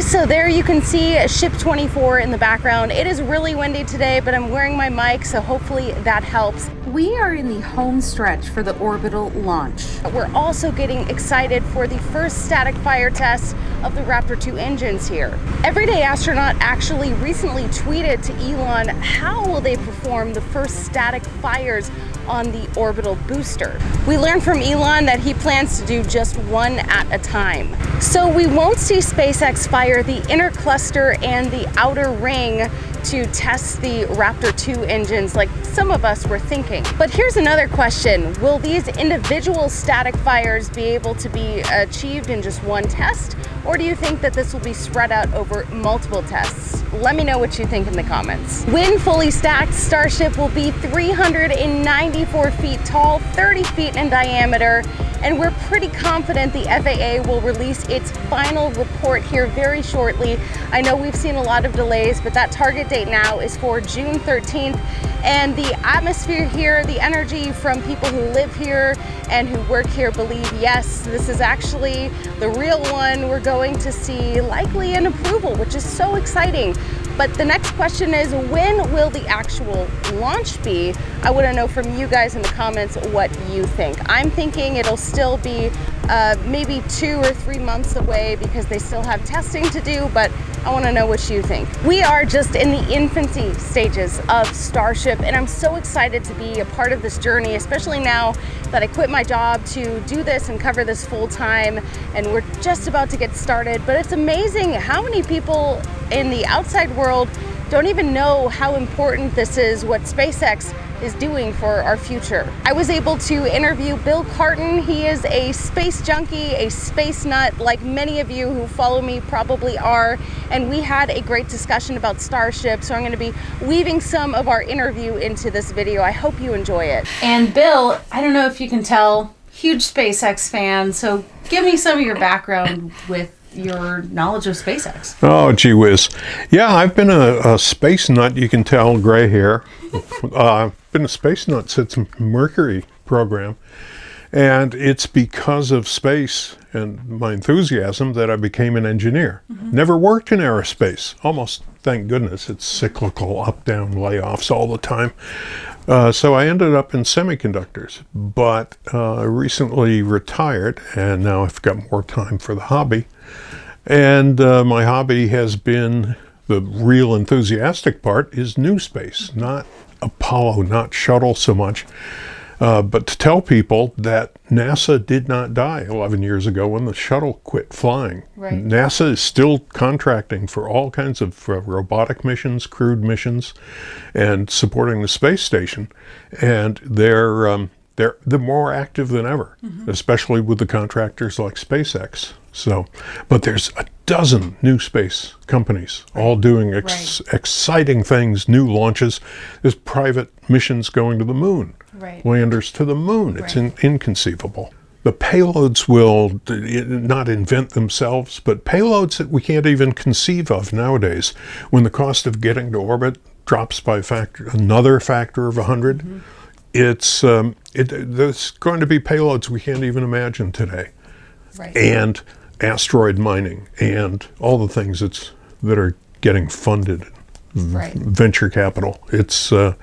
guys, so there you can see Ship 24 in the background. It is really windy today, but I'm wearing my mic, so hopefully that helps. We are in the home stretch for the orbital launch. We're also getting excited for the first static fire test of the Raptor 2 engines here. Everyday Astronaut actually recently tweeted to Elon how will they perform the first static fires on the orbital booster. We learned from Elon that he plans to do just one at a time. So we won't see SpaceX fire the inner cluster and the outer ring to test the Raptor 2 engines like some of us were thinking. But here's another question. Will these individual static fires be able to be achieved in just one test? Or do you think that this will be spread out over multiple tests? Let me know what you think in the comments. When fully stacked, Starship will be 394 feet tall, 30 feet in diameter, and we're pretty confident the FAA will release its final report here very shortly. I know we've seen a lot of delays, but that target date now is for June 13th. And the atmosphere here, the energy from people who live here and who work here believe, yes, this is actually the real one. We're going to see likely an approval, which is so exciting. But the next question is, when will the actual launch be? I want to know from you guys in the comments what you think. I'm thinking it'll still be maybe 2 or 3 months away because they still have testing to do, but I want to know what you think. We are just in the infancy stages of Starship, and I'm so excited to be a part of this journey, especially now that I quit my job to do this and cover this full time, and we're just about to get started. But it's amazing how many people in the outside world don't even know how important this is, what SpaceX is doing for our future. I was able to interview Bill Carton. He is a space junkie, a space nut, like many of you who follow me probably are, and we had a great discussion about Starship, so I'm going to be weaving some of our interview into this video. I hope you enjoy it. And Bill, I don't know if you can tell, huge SpaceX fan, so give me some of your background with your knowledge of SpaceX. Oh, gee whiz. Yeah, I've been a space nut. You can tell, gray hair. I've been a space nut since the Mercury program. And it's because of space and my enthusiasm that I became an engineer. Never worked in aerospace. Almost, thank goodness, it's cyclical, up-down layoffs all the time. So I ended up in semiconductors, but I recently retired, and now I've got more time for the hobby. And my hobby has been, the real enthusiastic part is new space, not Apollo, not shuttle so much, but to tell people that NASA did not die 11 years ago when the shuttle quit flying. Right. NASA is still contracting for all kinds of robotic missions, crewed missions, and supporting the space station. And they're more active than ever, especially with the contractors like SpaceX. So, but there's a dozen new space companies all doing exciting things, new launches. There's private missions going to the moon, landers to the moon. It's inconceivable. The payloads will not invent themselves, but payloads that we can't even conceive of nowadays, when the cost of getting to orbit drops by another factor of 100, there's going to be payloads we can't even imagine today. And asteroid mining and all the things that are getting funded, venture capital. It's, I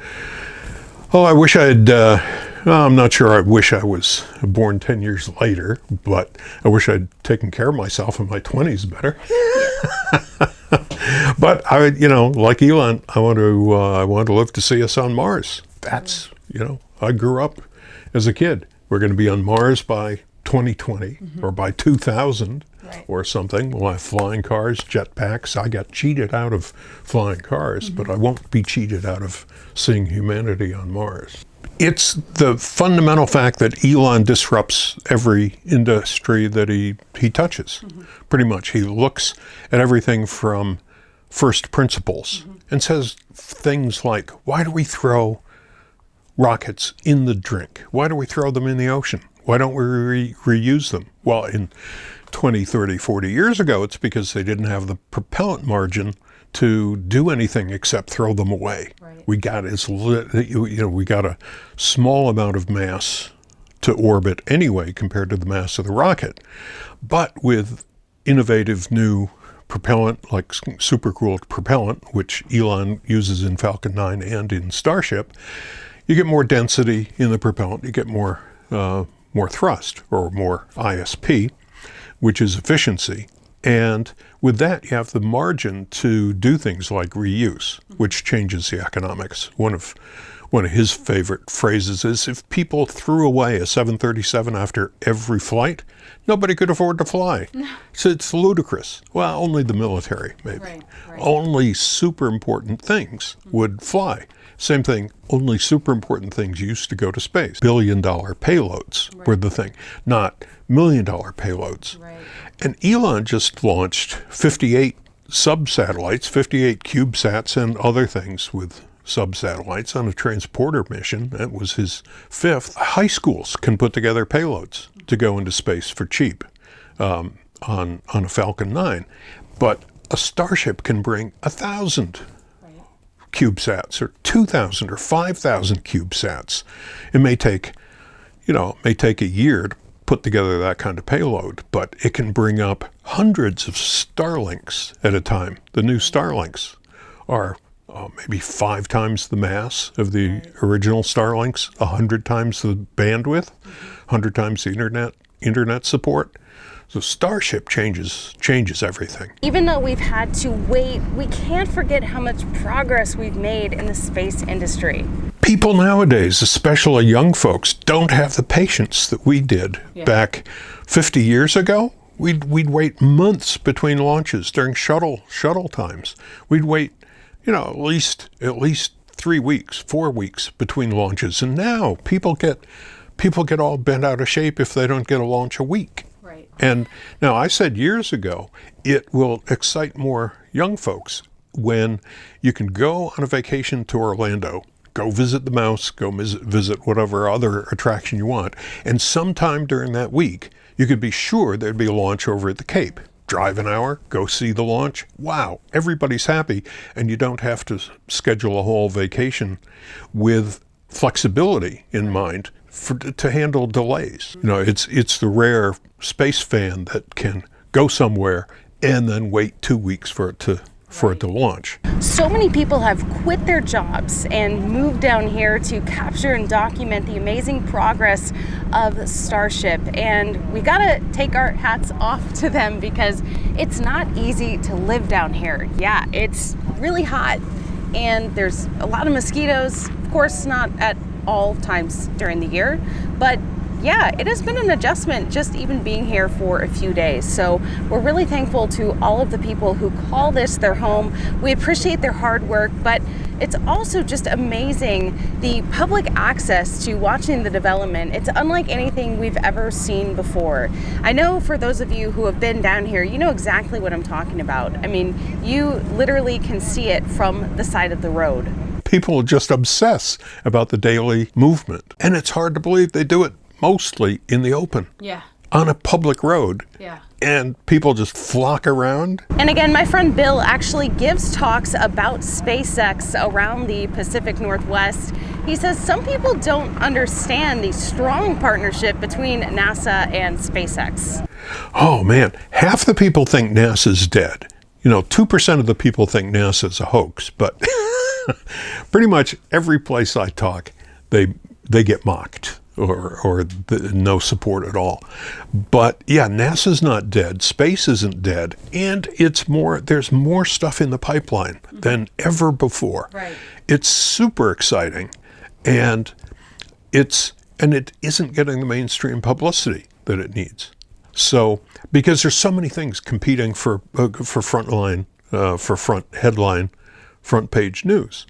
wish I'm not sure I wish I was born 10 years later, but I wish I'd taken care of myself in my 20s better. But like Elon, I want to live to see us on Mars. That's, I grew up as a kid. We're going to be on Mars by 2020 or by 2000 or something. We'll have flying cars, jetpacks. I got cheated out of flying cars, but I won't be cheated out of seeing humanity on Mars. It's the fundamental fact that Elon disrupts every industry that he touches, pretty much. He looks at everything from first principles and says things like, why do we throw rockets in the drink? Why do we throw them in the ocean? Why don't we reuse them? Well, in 20, 30, 40 years ago, it's because they didn't have the propellant margin to do anything except throw them away. We got we got a small amount of mass to orbit anyway compared to the mass of the rocket. But with innovative new propellant, like supercooled propellant, which Elon uses in Falcon 9 and in Starship, you get more density in the propellant, you get more thrust, or more ISP, which is efficiency. And with that, you have the margin to do things like reuse, which changes the economics. One of his favorite phrases is, if people threw away a 737 after every flight, nobody could afford to fly. So it's ludicrous. Well, only the military, maybe. Right. Only super important things would fly. Same thing, only super important things used to go to space. $1 billion payloads were the thing, not $1 million payloads. Right. And Elon just launched 58 sub-satellites, 58 CubeSats and other things with sub-satellites on a transporter mission. That was his 5th. High schools can put together payloads to go into space for cheap on a Falcon 9. But a Starship can bring 1,000 CubeSats, or 2,000 or 5,000 CubeSats. It may take a year to put together that kind of payload, but it can bring up hundreds of Starlinks at a time. The new Starlinks are maybe 5 times the mass of the original Starlinks, 100 times the bandwidth, 100 times the internet support. So Starship changes everything. Even though we've had to wait, we can't forget how much progress we've made in the space industry. People nowadays, especially young folks, don't have the patience that we did back 50 years ago. We'd wait months between launches during shuttle times. We'd wait, at least 3 weeks, 4 weeks between launches. And now people get all bent out of shape if they don't get a launch a week. Right. And now, I said years ago, it will excite more young folks when you can go on a vacation to Orlando, go visit the mouse, go visit whatever other attraction you want, and sometime during that week, you could be sure there'd be a launch over at the Cape. Drive an hour, go see the launch. Wow, everybody's happy, and you don't have to schedule a whole vacation with flexibility in mind to handle delays. It's the rare space fan that can go somewhere and then wait 2 weeks for it to launch. So many people have quit their jobs and moved down here to capture and document the amazing progress of Starship. And we gotta take our hats off to them, because it's not easy to live down here. Yeah, it's really hot and there's a lot of mosquitoes. Of course, not at all times during the year, but yeah, it has been an adjustment just even being here for a few days. So we're really thankful to all of the people who call this their home. We appreciate their hard work, but it's also just amazing the public access to watching the development. It's unlike anything we've ever seen before. I know for those of you who have been down here, you know exactly what I'm talking about. I mean, you literally can see it from the side of the road. People just obsess about the daily movement, and it's hard to believe they do it mostly in the open. Yeah. On a public road. Yeah. And people just flock around. And again, my friend Bill actually gives talks about SpaceX around the Pacific Northwest. He says some people don't understand the strong partnership between NASA and SpaceX. Oh man, half the people think NASA's dead. 2% of the people think NASA's a hoax, but pretty much every place I talk, they get mocked. Or no support at all. But yeah, NASA's not dead, space isn't dead, and there's more stuff in the pipeline than ever before. Right. It's super exciting, and it isn't getting the mainstream publicity that it needs. So, because there's so many things competing for front headline, front page news.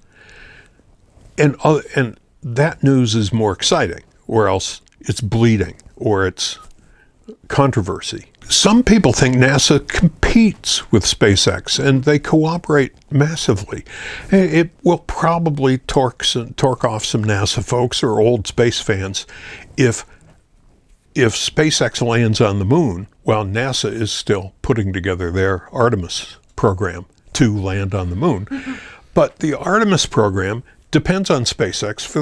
And that news is more exciting, or else it's bleeding, or it's controversy. Some people think NASA competes with SpaceX, and they cooperate massively. It will probably torque off some NASA folks or old space fans if SpaceX lands on the moon while NASA is still putting together their Artemis program to land on the moon. But the Artemis program depends on SpaceX for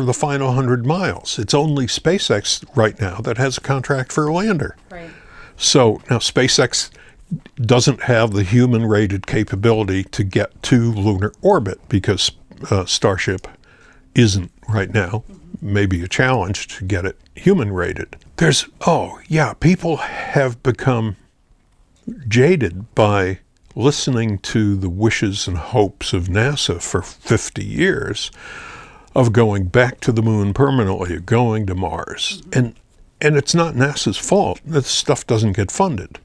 the final 100 miles. It's only SpaceX right now that has a contract for a lander. Right. So now SpaceX doesn't have the human-rated capability to get to lunar orbit because Starship isn't right now. Maybe a challenge to get it human-rated. People have become jaded by listening to the wishes and hopes of NASA for 50 years of going back to the moon permanently, going to Mars. And it's not NASA's fault. This stuff doesn't get funded.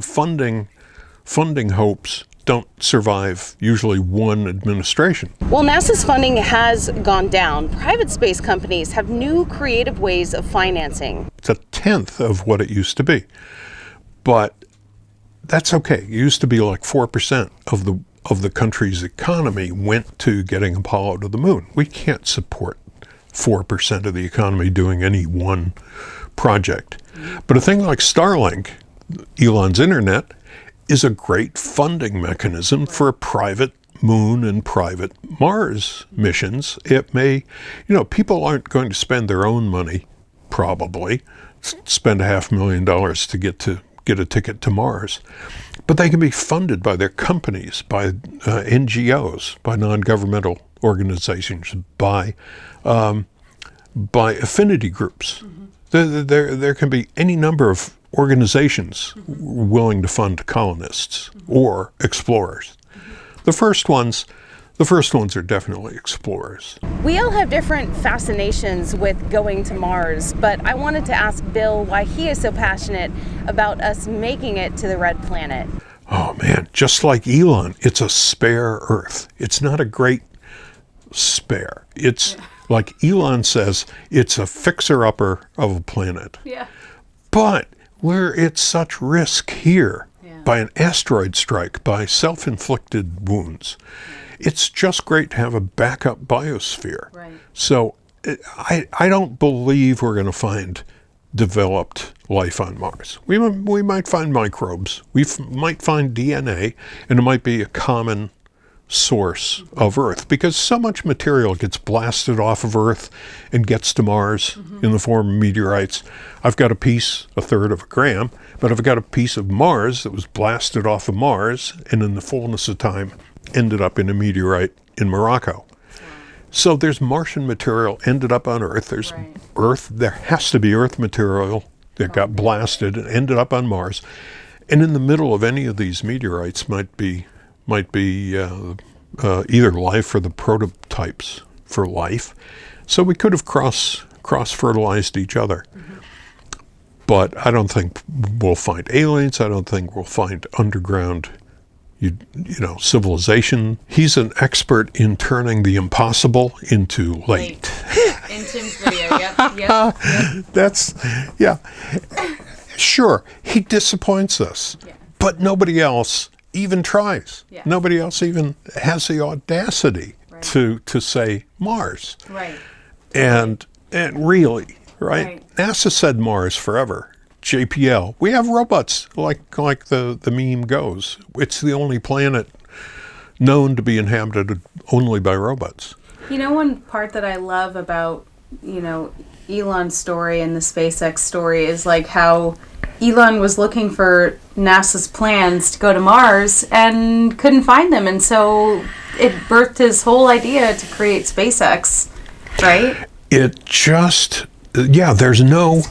Funding hopes don't survive usually one administration. Well, NASA's funding has gone down. Private space companies have new creative ways of financing. It's a tenth of what it used to be. But that's okay. It used to be like 4% of the country's economy went to getting Apollo to the moon. We can't support 4% of the economy doing any one project. But a thing like Starlink, Elon's internet, is a great funding mechanism for private moon and private Mars missions. It may, people aren't going to spend their own money, probably, spend $500,000 to get a ticket to Mars. But they can be funded by their companies, by NGOs, by non-governmental organizations, by affinity groups. There can be any number of organizations willing to fund colonists or explorers. The first ones are definitely explorers. We all have different fascinations with going to Mars, but I wanted to ask Bill why he is so passionate about us making it to the red planet. Oh man, just like Elon, it's a spare Earth. It's not a great spare. It's like Elon says, it's a fixer-upper of a planet. Yeah. But we're at such risk here by an asteroid strike, by self-inflicted wounds. It's just great to have a backup biosphere. Right. So I don't believe we're going to find developed life on Mars. We might find microbes. We might find DNA, and it might be a common source of Earth, because so much material gets blasted off of Earth and gets to Mars in the form of meteorites. I've got a third of a gram, but I've got a piece of Mars that was blasted off of Mars and in the fullness of time ended up in a meteorite in Morocco. So there's Martian material ended up on Earth. There's Earth, there has to be Earth material that got blasted and ended up on Mars. And in the middle of any of these meteorites might be either life or the prototypes for life. So we could have cross-fertilized each other. But I don't think we'll find aliens. I don't think we'll find underground civilization. He's an expert in turning the impossible into late. In Tim's video, yep. That's, sure, he disappoints us, but nobody else even tries. Yeah. Nobody else even has the audacity to say Mars. Right. And really, right? NASA said Mars forever. JPL. We have robots, like the meme goes. It's the only planet known to be inhabited only by robots. One part that I love about, Elon's story and the SpaceX story is like how Elon was looking for NASA's plans to go to Mars and couldn't find them. And so it birthed his whole idea to create SpaceX, right? It just, there's no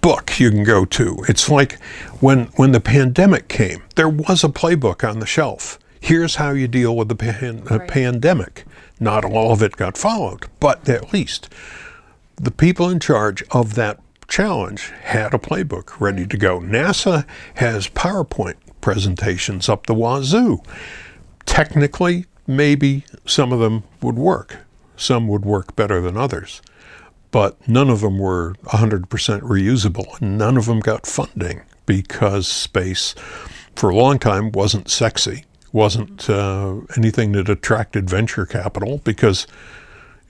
book you can go to. It's like when the pandemic came, there was a playbook on the shelf. Here's how you deal with the pandemic. Not all of it got followed, but at least the people in charge of that challenge had a playbook ready to go. NASA has PowerPoint presentations up the wazoo. Technically, maybe some of them would work. Some would work better than others. But none of them were 100% reusable. None of them got funding because space, for a long time, wasn't sexy, wasn't anything that attracted venture capital because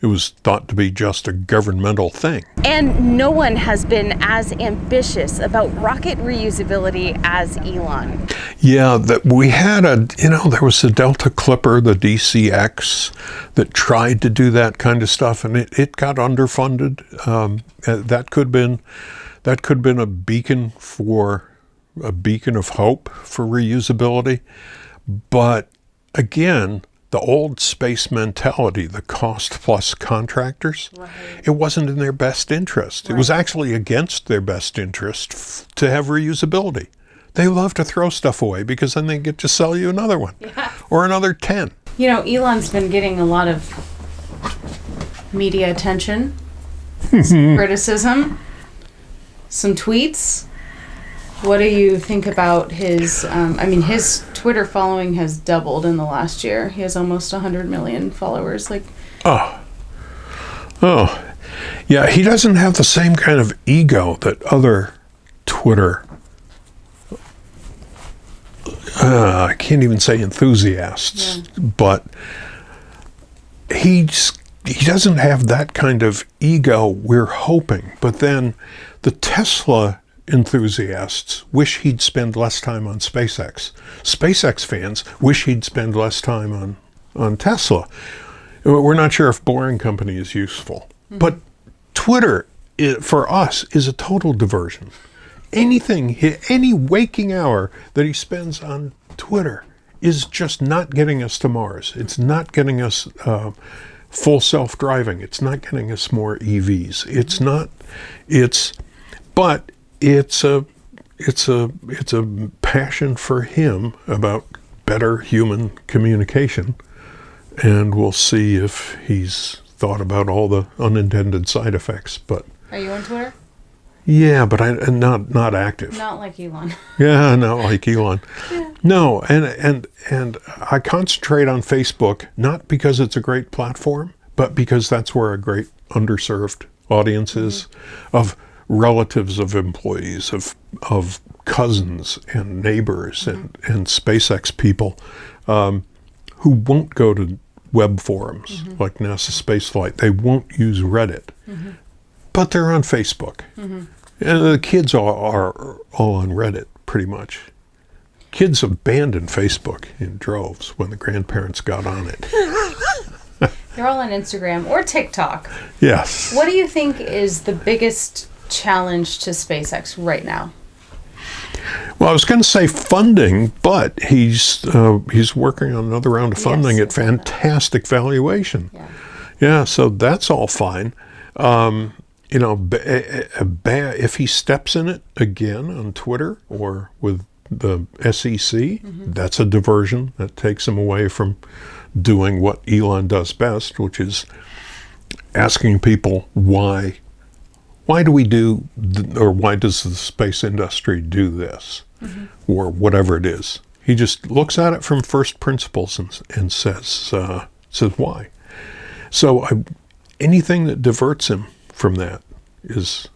it was thought to be just a governmental thing. And no one has been as ambitious about rocket reusability as Elon. Yeah, we had there was the Delta Clipper, the DCX, that tried to do that kind of stuff, and it got underfunded. That could have been a beacon for a beacon of hope for reusability. But again, the old space mentality, the cost plus contractors, it wasn't in their best interest. It was actually against their best interest to have reusability. They love to throw stuff away because then they get to sell you another one or another 10. You know, Elon's been getting a lot of media attention, criticism, some tweets. What do you think about his, his Twitter following has doubled in the last year. He has almost 100 million followers. Oh, yeah, he doesn't have the same kind of ego that other Twitter, I can't even say enthusiasts, but he doesn't have that kind of ego, we're hoping. But then the Tesla enthusiasts wish he'd spend less time on SpaceX. SpaceX fans wish he'd spend less time on Tesla. We're not sure if Boring Company is useful. But Twitter, for us, is a total diversion. Any waking hour that he spends on Twitter is just not getting us to Mars. It's not getting us full self-driving. It's not getting us more EVs. But it's a passion for him about better human communication, and we'll see if he's thought about all the unintended side effects. But are you on Twitter? Yeah, but I'm not active. Not like Elon. Yeah, not like Elon. No, and I concentrate on Facebook not because it's a great platform, but because that's where a great underserved audience is of relatives of employees, of cousins and neighbors and SpaceX people who won't go to web forums like NASA Spaceflight. They won't use Reddit, but they're on Facebook. And the kids are all on Reddit, pretty much. Kids abandoned Facebook in droves when the grandparents got on it. They're all on Instagram or TikTok. Yes. What do you think is the biggest challenge to SpaceX right now? Well, I was going to say funding, but he's working on another round of funding at fantastic valuation. Yeah, so that's all fine. If he steps in it again on Twitter or with the SEC, that's a diversion that takes him away from doing what Elon does best, which is asking people why do we do, or why does the space industry do this, or whatever it is. He just looks at it from first principles and says why. So anything that diverts him from that is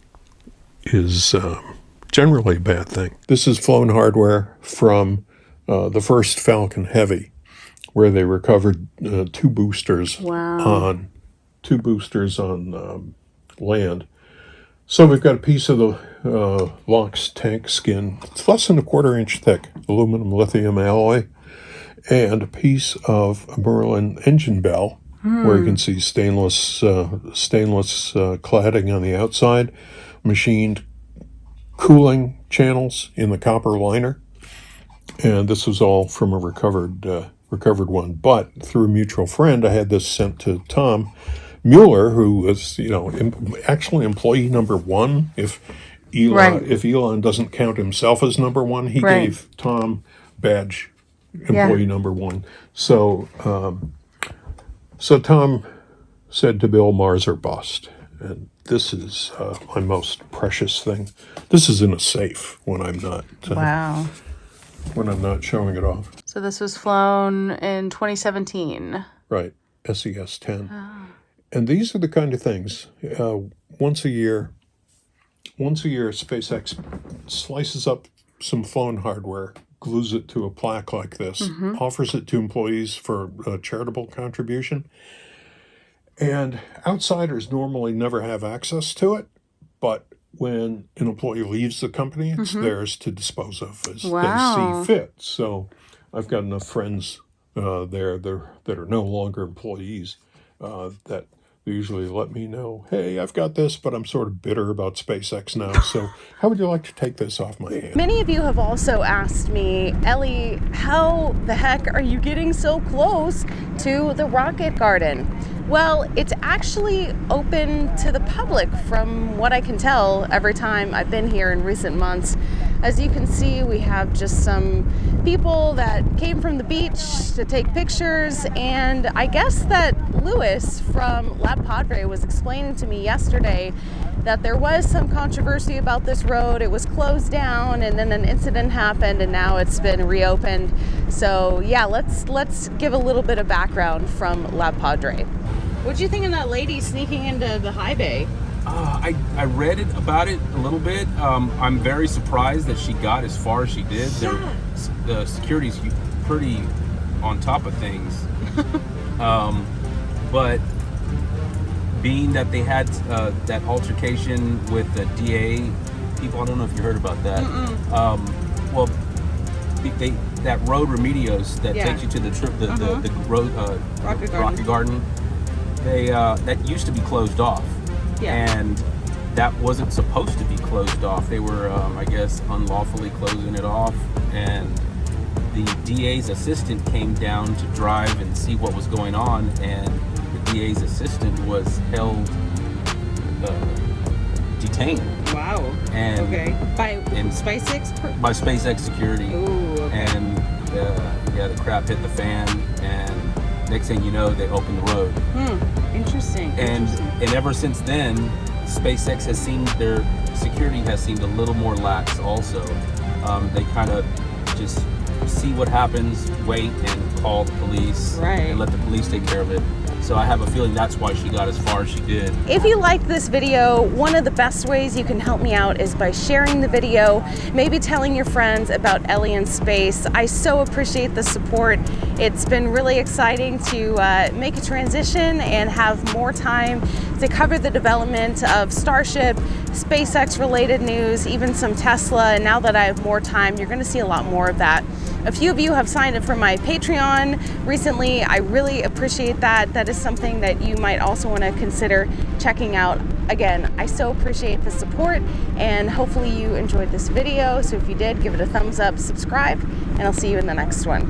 generally a bad thing. This is flown hardware from the first Falcon Heavy, where they recovered two boosters on land. So we've got a piece of the LOX tank skin. It's less than a 1/4 inch thick, aluminum lithium alloy, and a piece of a Merlin engine bell, where you can see stainless cladding on the outside, machined cooling channels in the copper liner, and this was all from a recovered one. But through a mutual friend, I had this sent to Tom Mueller, who was actually employee number one. If Elon doesn't count himself as number one, he gave Tom badge employee number one. So Tom said to Bill, Mars or bust. And this is my most precious thing. This is in a safe when I'm not showing it off. So this was flown in 2017. Right, SES-10. And these are the kind of things, once a year, SpaceX slices up some phone hardware, glues it to a plaque like this, offers it to employees for a charitable contribution. And outsiders normally never have access to it, but when an employee leaves the company, it's theirs to dispose of as they see fit. So I've got enough friends there that are no longer employees that They usually let me know, hey, I've got this, but I'm sort of bitter about SpaceX now, so how would you like to take this off my hands? Many of you have also asked me, Ellie, how the heck are you getting so close to the rocket garden? Well, it's actually open to the public from what I can tell every time I've been here in recent months. As you can see, we have just some people that came from the beach to take pictures, and I guess that Lewis from Lab Padre was explaining to me yesterday that there was some controversy about this road. It was closed down and then an incident happened and now it's been reopened. So yeah, let's give a little bit of background from Lab Padre. What'd you think of that lady sneaking into the high bay? I read about it a little bit. I'm very surprised that she got as far as she did. The security's pretty on top of things. But being that they had that altercation with the DA people, I don't know if you heard about that. Well, that road Remedios that takes you to the road Rocket Garden. That used to be closed off, and that wasn't supposed to be closed off. They were, I guess, unlawfully closing it off, and the DA's assistant came down to drive and see what was going on, and the DA's assistant was held detained. Wow. And By SpaceX? By SpaceX security. Ooh, okay. And the crap hit the fan, and next thing you know, they opened the road. Interesting. And ever since then, SpaceX has seemed, their security has seemed a little more lax also. They kind of just see what happens, wait, and call the police, and let the police take care of it. So I have a feeling that's why she got as far as she did. If you like this video, one of the best ways you can help me out is by sharing the video, maybe telling your friends about Ellie in space. I so appreciate the support. It's been really exciting to make a transition and have more time to cover the development of Starship, SpaceX related news, even some Tesla. And now that I have more time, you're going to see a lot more of that. A few of you have signed up for my Patreon recently. I really appreciate that. That is something that you might also want to consider checking out. Again, I so appreciate the support, and hopefully you enjoyed this video. So if you did, give it a thumbs up, subscribe, and I'll see you in the next one.